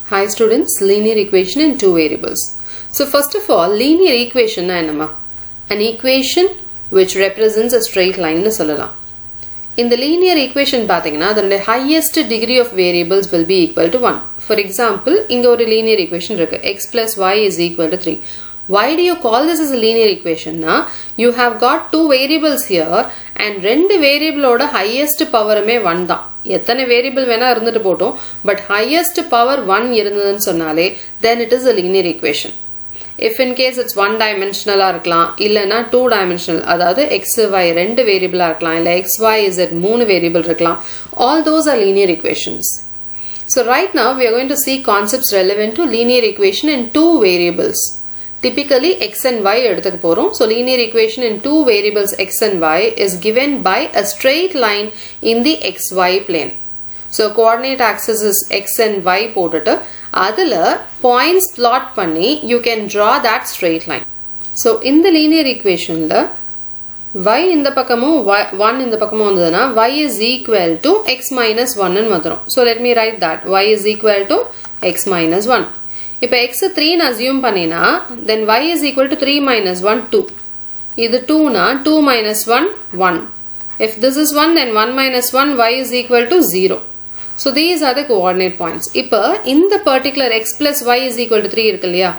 Hi students, linear equation in two variables. So first of all, linear equation na enna? An equation which represents a straight line nu sollalam. In the linear equation pathina, the highest degree of variables will be equal to 1. For example, inga oru linear equation irukku, x plus y is equal to 3. Why do you call this as a linear equation? Na? You have got two variables here and rendu variable oda highest power me 1 da. எத்தனை variable வேணா இருந்துட்டு போட்டும், but highest power 1 இருந்ததுன்னு சொன்னாலே then it is a linear equation. If in case it's one dimensional இருக்கலாம், இல்லனா two dimensional, அதாவது x y ரெண்டு வேரியபிளா இருக்கலாம், இல்ல x y z மூணு வேரியபிள் இருக்கலாம், all those are linear equations. So right now we are going to see concepts relevant to linear equation in two variables. Typically x and y எடுத்துக்க போறோம். So linear equation in two variables x and y is given by a straight line in the xy plane. So coordinate axis is x and y போட்டுட்டு அதுல points plot பண்ணி you can draw that straight line. So in the linear equation ல y இந்த பக்கமும் 1 இந்த பக்கமும் வந்ததுனா y is equal to x minus 1 ன்னு வந்துரும். So let me write that y is equal to x minus 1. இப்ப x 3 ன்னு assume பண்ணினா then y is equal to 3 minus 1 2. இது 2 னா 2 minus 1 1. If this is 1 then 1 minus 1 y is equal to 0. So these are the coordinate points. இப்ப இந்த particular x plus y is equal to 3 இருக்கு இல்லையா,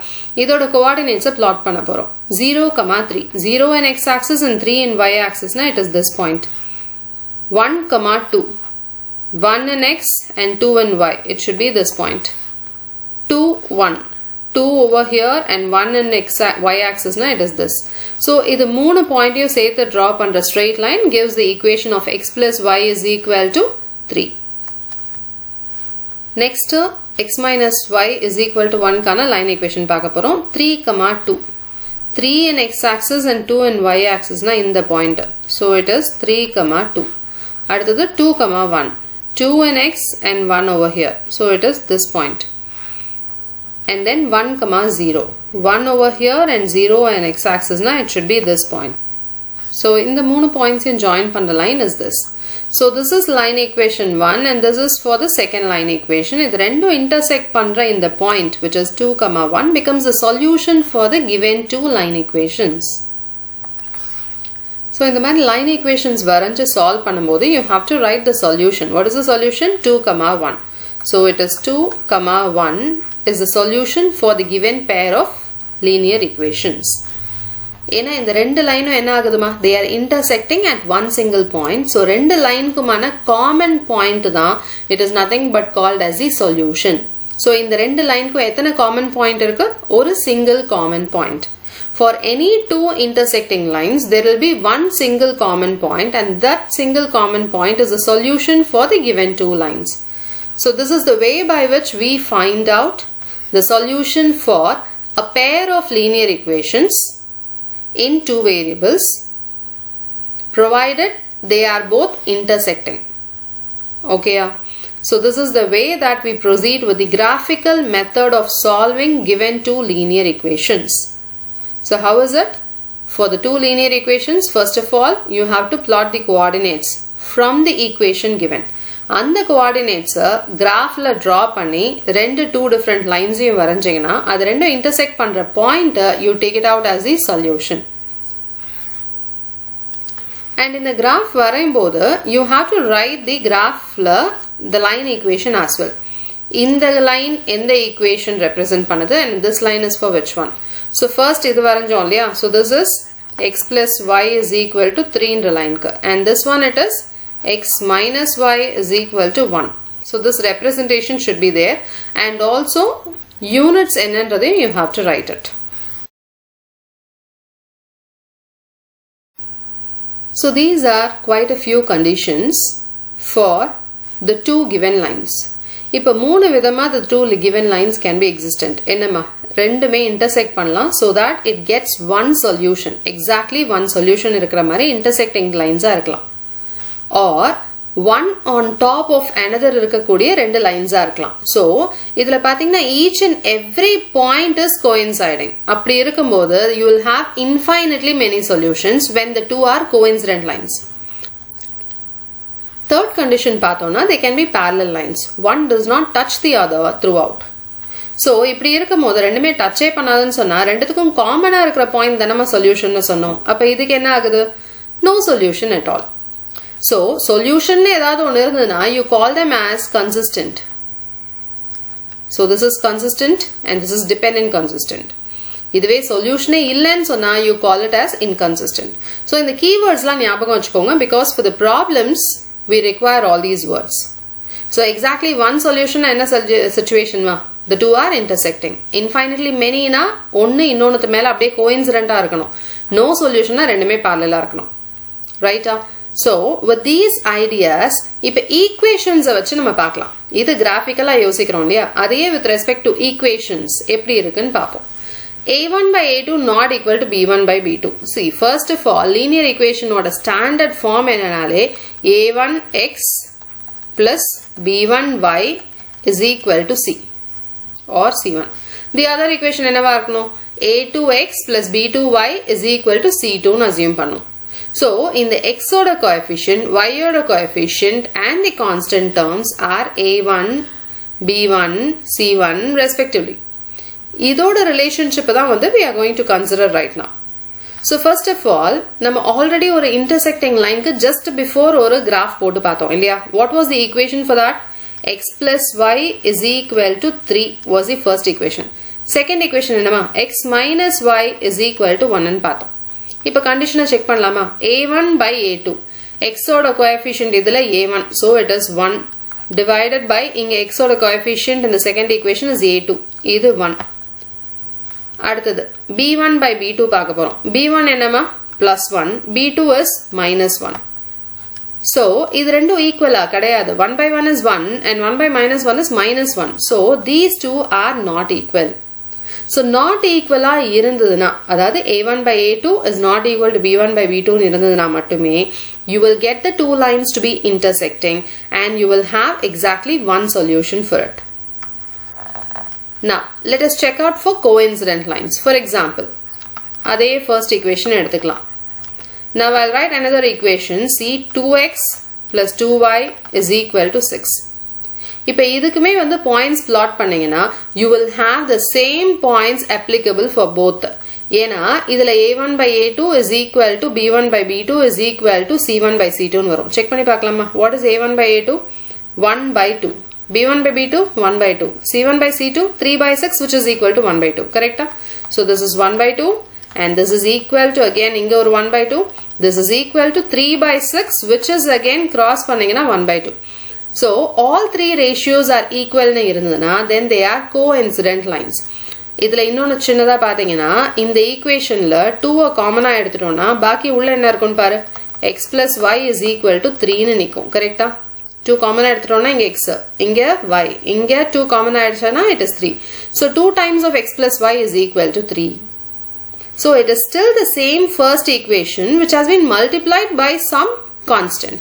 இதோட coordinates plot பண்ண போறோம். 0, 3. 0 in x axis and 3 in y axis na it is this point. 1, 2. 1 in x and 2 in y. It should be this point. 2, 1. 2 over here and 1 in y axis na it is this. So இது மூணு பாயிண்டையும் சேர்த்து draw பண்ற straight line gives the equation of x plus y is equal to 3. Next x minus y is equal to 1 கான line equation பார்க்க போறோம். 3, 2. 3 in x axis and 2 in y axis na இந்த point. So it is 3, 2. அடுத்தது 2, 1. 2 in x and 1 over here. So it is this point. And then 1, 0. 1 over here and 0 and x axis na it should be this point. So in the மூணு points in join பண்ற line is this. So this is line equation 1 and this is for the second line equation. இது ரெண்டும் intersect பண்ற இந்த point which is 2, 1 becomes the solution for the given two line equations. So இந்த மாதிரி line equations வரைஞ்சு solve பண்ணும்போது you have to write the solution. What is the solution? 2, 1. So it is 2, 1 is the solution for the given pair of linear equations. ஏன்னா இந்த ரெண்டு லைனும் என்ன ஆகுதுமா, they are intersecting at one single point. So ரெண்டு லைனுக்குமான common point தான் it is nothing but called as the solution. So இந்த ரெண்டு லைனுக்கும் எத்தனை common point இருக்கு? ஒரு single common point. For any two intersecting lines there will be one single common point and that single common point is the solution for the given two lines. So this is the way by which we find out the solution for a pair of linear equations in two variables provided they are both intersecting. Okay, so this is the way that we proceed with the graphical method of solving given two linear equations. So how is it? For the two linear equations, first of all you have to plot the coordinates from the equation given. அந்த coordinates graphல draw பண்ணி ரெண்டு two different lines வரைஞ்சீங்கன்னா அது ரெண்டும் intersect பண்ற point you take it out as the solution. And in the graph வரையும்போது you have to write the graphல the line equation as well. இந்த line எந்த equation represent பண்ணுது and this line is for which one. So first இது வரைஞ்சோம் இல்லையா, so this is x plus y is equal to 3 ன்ற லைனுக்கு and this one it is x minus y is equal to 1. So this representation should be there and also units என்னன்றதை you have to write it. So these are quite a few conditions for the two given lines. இப்ப மூணு விதமா the two given lines can be existent. என்னமா, ரெண்டுமே intersect பண்ணலாம் so that it gets one solution. Exactly one solution இருக்கிற மாதிரி intersecting lines இருக்கலாம். Or one on top of another இருக்கக்கூடிய ரெண்டு lines இருக்கலாம். So இதுல பாத்தீங்கன்னா each and every point is coinciding. அப்படி இருக்கும்போது you will have infinitely many solutions when the two are coincident lines. Third condition பார்த்தோம்னா they can be parallel lines. One does not touch the other throughout. So இப்படி இருக்கும்போது ரெண்டுமே டச்சே பண்ணாதுன்னு சொன்னா ரெண்டுத்துக்கும் காமனா இருக்கிற பாயிண்ட் தானே சொல்யூஷன் சொன்னோம். அப்ப இதுக்கு என்ன ஆகுது? No solution at all. So solution ஏதாவது ஒன்று இருந்ததுன்னா you call them as consistent. So this is consistent and this is dependent consistent. இதுவே சொல்யூஷனே இல்லைன்னு சொன்னா you call it as inconsistent. So இந்த keywordsலாம் ஞாபகம் வச்சுக்கோங்க because for the problems we require all these words. So exactly one solution என்ன situation வா? The two are intersecting. Infinitely many னா ஒன்னு இன்னொன்னுக்கு மேல அப்படியே coincident இருக்கணும். No solution ரெண்டுமே parallel இருக்கணும். Right? So with these ideas இப்ப equations வச்சு நம்ம பார்க்கலாம். இது graphically யோசிக்கிறோம் இல்லையா? அதே with respect to equations எப்படி இருக்குன்னு பார்ப்போம். A1 by A2 not equal to B1 by B2. See, first of all, linear equation ஓட standard form என்னனாலே A1x plus B1y is equal to C or C1. The other equation என்னவா இருக்கணும்? A2x plus B2y is equal to C2 னு assume பண்ணும். So, in the x oda coefficient, y oda coefficient and the constant terms are A1, B1, C1 respectively. இதோட relationship தான் வந்து we are going to consider right now. So first of all, நம்ம already ஒரு intersecting line க்கு just before ஒரு graph போட்டு பார்த்தோம் இல்லையா? What was the equation for that? X plus y is equal to 3 was the first equation. Second equation என்னமா? X minus y is equal to 1 ன்னு பார்த்தோம். இப்ப condition செக் பண்ணலாமா? A1 by A2. X ஓட coefficient இதுல A1. So it is 1 divided by இங்க X ஓட coefficient in the second equation is A2. இது 1. அடுத்தது B1 by B2 பார்க்க போறோம். B1 என்னமா? plus 1. B2 is minus 1. So, இது ரெண்டும் equal கிடையாது. 1 by 1 is 1 and 1 by minus 1 is minus 1. So, these two are not equal. So, not equal இருந்ததுனா, அதாவது A1 by A2 is not equal to B1 by B2 இருந்ததுனா மட்டுமே, you will get the two lines to be intersecting and you will have exactly one solution for it. Now, let us check out for coincident lines. For example, அதே first equation எடுத்துக்கலாம். Now, I'll write another equation. See, 2x plus 2y is equal to 6. இப்ப இதுக்குமே வந்து points plot பண்ணீங்கன்னா, you will have the same points applicable for both. ஏனா, இதுல A1 by A2 is equal to B1 by B2 is equal to C1 by C2 வரும். Check பண்ணி பார்க்கலாமா? What is A1 by A2? 1 by 2. B1 by B2, 1 by 2. C1 by C2, 3 by 6 which is equal to 1 by 2. Correct? So this is 1 by 2 and this is equal to again inga or 1 by 2. This is equal to 3 by 6 which is again cross panningana 1 by 2. So all three ratios are equal na irundhana then they are coincident lines. இதுல இன்னொன்னு சின்னதா பாத்தீங்கன்னா இந்த ஈக்குவேஷன்ல 2 காமனா எடுத்துட்டோம்னா பாக்கி உள்ள என்ன இருக்குன்னு பாரு x plus y is equal to 3 னு நிக்கும். கரெக்ட்டா? 2 common எடுத்துட்டோம்னா இங்க x இங்க y இங்க 2 common ஆயிடுச்சுனா it is 3. So 2 times of x plus y is equal to 3. So it is still the same first equation which has been multiplied by some constant.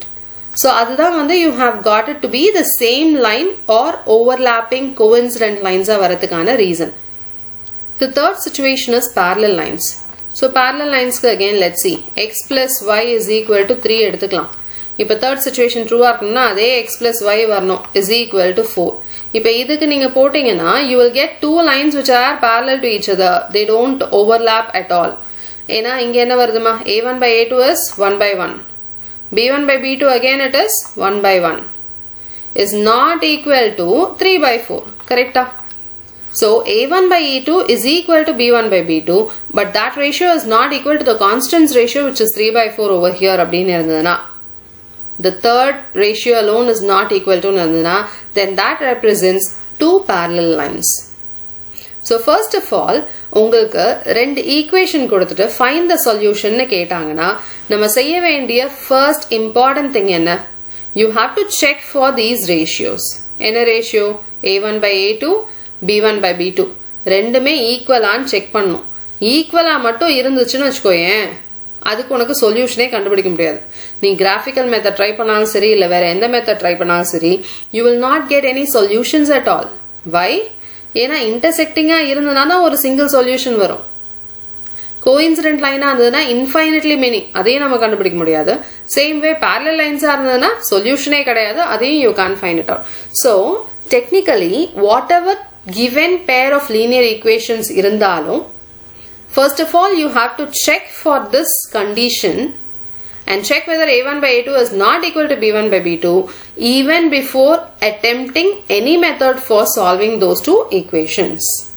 So அதுதான் வந்து you have got it to be the same line or overlapping coincident lines வரதுக்கான reason. The third situation is parallel lines. So parallel lines again let's see x plus y is equal to 3 எடுத்துக்கலாம். இப்ப third situation true ஆகணும்னா அதே x plus y வரணும் is equal to 4. இப்ப இதுக்கு நீங்க போட்டீங்கன்னா you will get two lines which are parallel to each other. They don't overlap at all. ஏனா இங்க என்ன வருதுமா A1 by A2 is 1 by 1. B1 by B2 again it is 1 by 1. Is not equal to 3 by 4. Correct? So A1 by A2 is equal to B1 by B2 but that ratio is not equal to the constants ratio which is 3 by 4 over here அப்படின்னு இருந்ததுனா the third ratio alone is not equal to nandana, then that represents two parallel lines. So first of all, உங்களுக்கு ரெண்டு equation கொடுத்துட்டு find the solution னு கேட்டாங்கன்னா நம்ம செய்ய வேண்டிய first important thing என்ன? You have to check for these ratios. என்ன ratio? A1 by A2, B1 by B2. ரெண்டுமே ஈக்குவலான்னு செக் பண்ணணும். ஈக்குவலா மட்டும் இருந்துச்சுன்னு வச்சுக்கோயேன் அதுக்கு உனக்கு சொல்யூஷனே கண்டுபிடிக்க முடியாது. நீ கிராஃபிக்கல் மெத்தட் ட்ரை பண்ணாலும் சரி இல்ல வேற எந்த மெத்தட் ட்ரை பண்ணாலும் சரி you will not get any solutions at all. Why? ஏனா இன்டர்செக்டிங்கா இருந்தனால ஒரு சிங்கிள் சொல்யூஷன் வரும். கோஇன்சிடென்ட் லைனா இருந்ததுனா infinitely many அதையும் நம்ம கண்டுபிடிக்க முடியாது. சேம் வே parallel lines இருந்ததுனா சொல்யூஷனே கிடையாது. அதையும் you can't find it out. So Technically, whatever given pair of linear equations irundalum, first of all you have to check for this condition and check whether a1 by a2 is not equal to b1 by b2 even before attempting any method for solving those two equations.